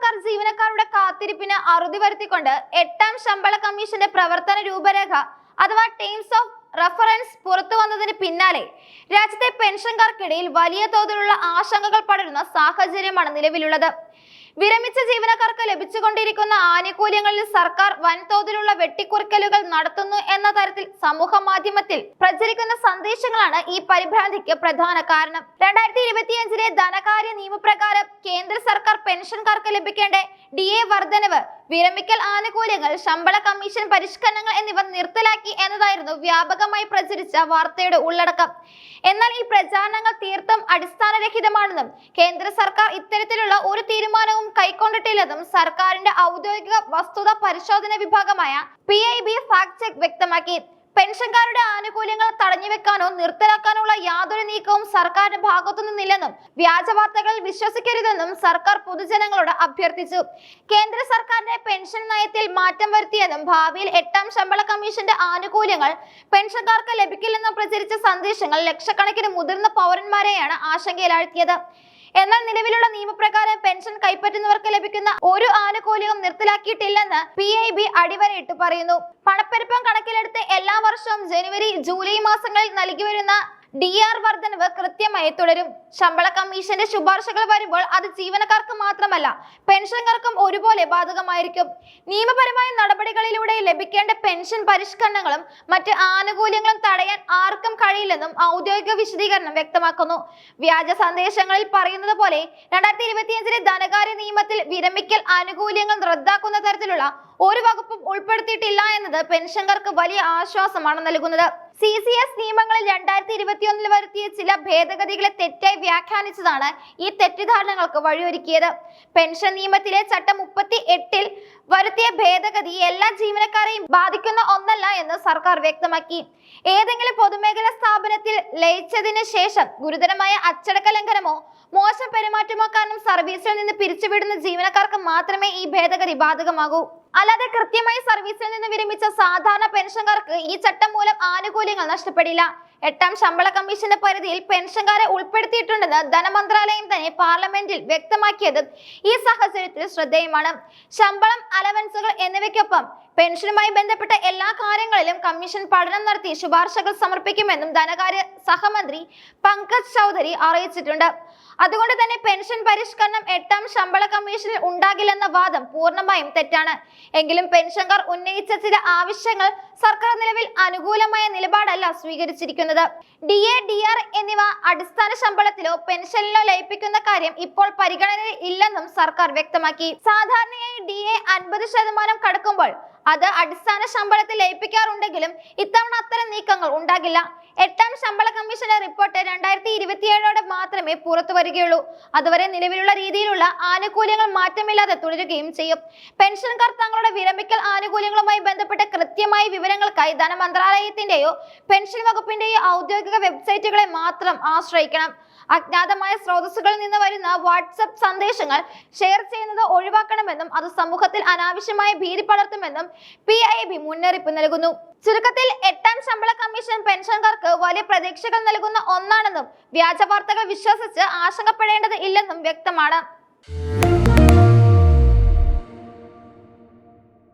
സർക്കാർ ജീവനക്കാരുടെ കാത്തിരിപ്പിന് അറുതി വരുത്തിക്കൊണ്ട് 8ാം ശമ്പള കമ്മീഷന്റെ പ്രവർത്തന രൂപരേഖ അഥവാ ടേംസ് ഓഫ് റഫറൻസ് പുറത്തു വന്നതിന് പിന്നാലെ രാജ്യത്തെ പെൻഷൻകാർക്കിടയിൽ വലിയ തോതിലുള്ള ആശങ്കകൾ പടരുന്ന സാഹചര്യമാണ് നിലവിലുള്ളത്. വിരമിച്ച ജീവനക്കാർക്ക് ലഭിച്ചുകൊണ്ടിരിക്കുന്ന ആനുകൂല്യങ്ങളിൽ സർക്കാർ വൻതോതിലുള്ള വെട്ടിക്കുറയ്ക്കലുകൾ നടത്തുന്നു എന്ന തരത്തിൽ സമൂഹ മാധ്യമത്തിൽ പ്രചരിക്കുന്ന സന്ദേശങ്ങളാണ് ഈ പരിഭ്രാന്തിക്ക് പ്രധാന കാരണം. 2025 ധനകാര്യ നിയമപ്രകാരം കേന്ദ്ര സർക്കാർ പെൻഷൻകാർക്ക് ലഭിക്കേണ്ട DA വർധനവ്, വിരമിക്കൽ ആനുകൂല്യങ്ങൾ, ശമ്പള കമ്മീഷൻ പരിഷ്കരണങ്ങൾ എന്നിവ നിർത്തലാക്കി എന്നതായിരുന്നു വ്യാപകമായി പ്രചരിച്ച വാർത്തയുടെ ഉള്ളടക്കം. എന്നാൽ ഈ പ്രചാരണങ്ങൾ തീർത്തും അടിസ്ഥാനരഹിതമാണെന്നും കേന്ദ്ര സർക്കാർ ഇത്തരത്തിലുള്ള ഒരു തീരുമാനവും കൈക്കൊണ്ടിട്ടില്ലെന്നും സർക്കാരിന്റെ ഔദ്യോഗിക വസ്തുത പരിശോധന വിഭാഗമായ PIB ഫാക്ട് ചെക്ക് വ്യക്തമാക്കി. പെൻഷൻകാരുടെ ആനുകൂല്യങ്ങൾ തടഞ്ഞുവെക്കാനോ നിർത്തലാക്കാനുള്ള യാതൊരു നീക്കവും സർക്കാരിന്റെ ഭാഗത്തു നിന്നില്ലെന്നും വ്യാജ വാർത്തകളിൽ വിശ്വസിക്കരുതെന്നും സർക്കാർ പൊതുജനങ്ങളോട് അഭ്യർത്ഥിച്ചു. കേന്ദ്ര സർക്കാരിന്റെ പെൻഷൻ നയത്തിൽ മാറ്റം വരുത്തിയെന്നും ഭാവിയിൽ 8ാം ശമ്പള കമ്മീഷന്റെ ആനുകൂല്യങ്ങൾ പെൻഷൻകാർക്ക് ലഭിക്കില്ലെന്നും പ്രചരിച്ച സന്ദേശങ്ങൾ ലക്ഷക്കണക്കിന് മുതിർന്ന പൗരന്മാരെയാണ് ആശങ്കയിലാഴ്ത്തിയത്. എന്നാൽ നിലവിലുള്ള നിയമപ്രകാരം പെൻഷൻ കൈപ്പറ്റുന്നവർക്ക് ലഭിക്കുന്ന ഒരു ആനുകൂല്യവും നിർത്തലാക്കിയിട്ടില്ലെന്ന് PIB അടിവരയിട്ട് പറയുന്നു. പണപ്പെരുപ്പം കണക്കിലെടുത്ത് എല്ലാ വർഷവും ജനുവരി, ജൂലൈ മാസങ്ങളിൽ നൽകി വരുന്ന DR വർധനവ് കൃത്യമായി തുടരും. ശമ്പള കമ്മീഷന്റെ ശുപാർശകൾ വരുമ്പോൾ അത് ജീവനക്കാർക്ക് മാത്രമല്ല പെൻഷൻകാർക്കും ഒരുപോലെ ബാധകമായിരിക്കും. നിയമപരമായ നടപടികളിലൂടെ ലഭിക്കേണ്ട പെൻഷൻ പരിഷ്കരണങ്ങളും മറ്റ് ആനുകൂല്യങ്ങളും തടയാൻ ആർക്കും കഴിയില്ലെന്നും ഔദ്യോഗിക വിശദീകരണം വ്യക്തമാക്കുന്നു. വ്യാജ സന്ദേശങ്ങളിൽ പറയുന്നത് പോലെ 2025 ധനകാര്യ നിയമത്തിൽ വിരമിക്കൽ ആനുകൂല്യങ്ങൾ റദ്ദാക്കുന്ന തരത്തിലുള്ള ഒരു വകുപ്പും ഉൾപ്പെടുത്തിയിട്ടില്ല എന്നത് പെൻഷൻകാർക്ക് വലിയ ആശ്വാസമാണ് നൽകുന്നത്. CCS നിയമങ്ങളിൽ 2021 വരുത്തിയ ചില ഭേദഗതികളെ തെറ്റായി വ്യാഖ്യാനിച്ചതാണ് ഈ തെറ്റിദ്ധാരണകൾക്ക് വഴിയൊരുക്കിയത്. പെൻഷൻ നിയമത്തിലെ ചട്ടം 38 വരുത്തിയ ഭേദഗതി എല്ലാ ജീവനക്കാരെയും ബാധിക്കുന്ന ഒന്നല്ല എന്ന് സർക്കാർ വ്യക്തമാക്കി. ഏതെങ്കിലും പൊതുമേഖലാ സ്ഥാപനത്തിൽ ലയിച്ചതിന് ശേഷം ഗുരുതരമായ അച്ചടക്ക ലംഘനമോ മോശം പെരുമാറ്റമോ കാരണം സർവീസിൽ നിന്ന് പിരിച്ചുവിടുന്ന ജീവനക്കാർക്ക് മാത്രമേ ഈ ഭേദഗതി ബാധകമാകൂ. അല്ലാതെ കൃത്യമായി സർവീസിൽ നിന്ന് വിരമിച്ച സാധാരണ പെൻഷൻകാർക്ക് ഈ ചട്ടം മൂലം ആനുകൂല്യങ്ങൾ നഷ്ടപ്പെടില്ല. 8ാം ശമ്പള കമ്മീഷന്റെ പരിധിയിൽ പെൻഷൻകാരെ ഉൾപ്പെടുത്തിയിട്ടുണ്ടെന്ന് ധനമന്ത്രാലയം തന്നെ പാർലമെന്റിൽ വ്യക്തമാക്കിയത് ഈ സാഹചര്യത്തിൽ ശ്രദ്ധേയമാണ്. ശമ്പളം, അലവൻസുകൾ എന്നിവയ്ക്കൊപ്പം പെൻഷനുമായി ബന്ധപ്പെട്ട എല്ലാ കാര്യങ്ങളിലും കമ്മീഷൻ പഠനം നടത്തി ശുപാർശകൾ സമർപ്പിക്കുമെന്നും ധനകാര്യ സഹമന്ത്രി പങ്കജ് ചൗധരി അറിയിച്ചിട്ടുണ്ട്. അതുകൊണ്ട് തന്നെ പെൻഷൻ പരിഷ്കരണം 8ാം ശമ്പള കമ്മീഷനിൽ ഉണ്ടാകില്ലെന്ന വാദം പൂർണ്ണമായും തെറ്റാണ്. എങ്കിലും പെൻഷൻകാർ ഉന്നയിച്ച ചില ആവശ്യങ്ങൾ സർക്കാർ നിലവിൽ അനുകൂലമായ നിലപാടല്ല സ്വീകരിച്ചിരിക്കുന്നത്. DA, DR എന്നിവ അടിസ്ഥാന ശമ്പളത്തിലോ പെൻഷനിലോ ലയിപ്പിക്കുന്ന കാര്യം ഇപ്പോൾ പരിഗണനയിൽ ഇല്ലെന്നും സർക്കാർ വ്യക്തമാക്കി. സാധാരണയായി DA 50% കടക്കുമ്പോൾ അത് അടിസ്ഥാന ശമ്പളത്തിൽ ലയിപ്പിക്കാറുണ്ടെങ്കിലും ഇത്തവണ അത്തരം നീക്കങ്ങൾ ഉണ്ടാകില്ല. 8ാം ശമ്പള കമ്മീഷന്റെ റിപ്പോർട്ട് 2027 മാത്രമേ പുറത്തു വരികയുള്ളൂ. അതുവരെ നിലവിലുള്ള രീതിയിലുള്ള ആനുകൂല്യങ്ങൾ മാറ്റമില്ലാതെ തുടരുകയും ചെയ്യും. പെൻഷൻകാർ തങ്ങളുടെ വിരമിക്കൽ ആനുകൂല്യങ്ങളുമായി ബന്ധപ്പെട്ട കൃത്യമായ വിവരങ്ങൾക്കായി ധനമന്ത്രാലയത്തിന്റെയോ പെൻഷൻ വകുപ്പിന്റെയോ ഔദ്യോഗിക വെബ്സൈറ്റുകളെ മാത്രം ആശ്രയിക്കണം. അജ്ഞാതമായ സ്രോതസ്സുകളിൽ നിന്ന് വരുന്ന വാട്സ്ആപ്പ് സന്ദേശങ്ങൾ ഷെയർ ചെയ്യുന്നത് ഒഴിവാക്കണമെന്നും അത് സമൂഹത്തിൽ അനാവശ്യമായ ഭീതി പടർത്തുമെന്നും PIB മുന്നറിയിപ്പ് നൽകുന്നു. ചുരുക്കത്തിൽ 8ാം ശമ്പള കമ്മീഷൻ പെൻഷൻകാർക്ക് വലിയ പ്രതീക്ഷകൾ നൽകുന്ന ഒന്നാണെന്നും വ്യാജ വാർത്തകൾ വിശ്വസിച്ച് ആശങ്കപ്പെടേണ്ടത് ഇല്ലെന്നും വ്യക്തമാണ്.